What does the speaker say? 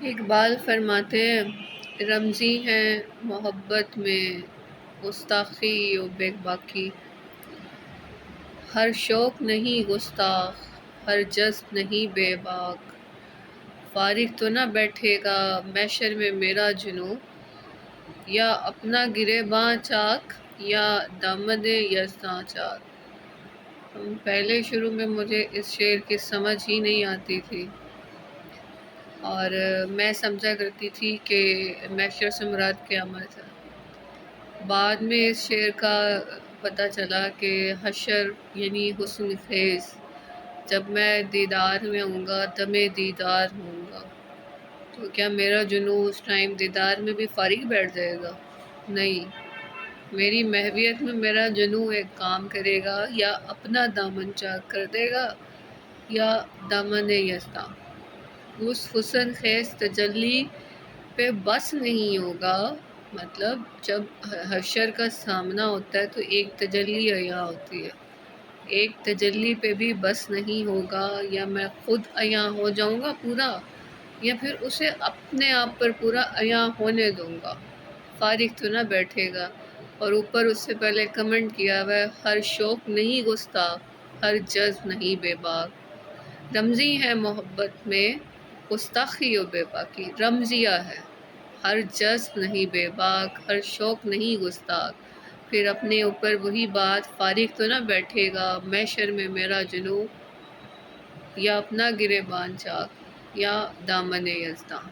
اقبال فرماتے ہیں، رمزی ہیں محبت میں گستاخی و بے باکی، ہر شوق نہیں گستاخ، ہر جذب نہیں بے باک، فارغ تو نہ بیٹھے گا محشر میں میرا جنوں، یا اپنا گریباں چاک یا دامن یزداں چاک۔ پہلے شروع میں مجھے اس شعر کی سمجھ ہی نہیں آتی تھی، اور میں سمجھا کرتی تھی کہ محشر سے مراد قیامت ہے۔ بعد میں اس شعر کا پتہ چلا کہ حشر یعنی حسن خیز، جب میں دیدار میں ہوں گا دمِ دیدار ہوں گا، تو کیا میرا جنوں اس ٹائم دیدار میں بھی فارغ بیٹھ جائے گا؟ نہیں، میری محویت میں میرا جنوں ایک کام کرے گا، یا اپنا دامن چاک کر دے گا یا دامن یزداں۔ اس حسن خیز تجلی پہ بس نہیں ہوگا، مطلب جب حشر کا سامنا ہوتا ہے تو ایک تجلی عیاں ہوتی ہے، ایک تجلی پہ بھی بس نہیں ہوگا، یا میں خود عیاں ہو جاؤں گا پورا، یا پھر اسے اپنے آپ پر پورا عیاں ہونے دوں گا، فارغ تو نہ بیٹھے گا۔ اور اوپر اس سے پہلے کمنٹ کیا ہوا ہے، ہر شوق نہیں گستاخ، ہر جذب نہیں بے باک، رمزی ہے محبت میں گستاخی و بے باکی، رمزیہ ہے، ہر جذب نہیں بے باک، ہر شوق نہیں گستاخ، پھر اپنے اوپر وہی بات، فارغ تو نہ بیٹھے گا محشر میں میرا جنوں، یا اپنا گریباں چاک یا دامن یزداں۔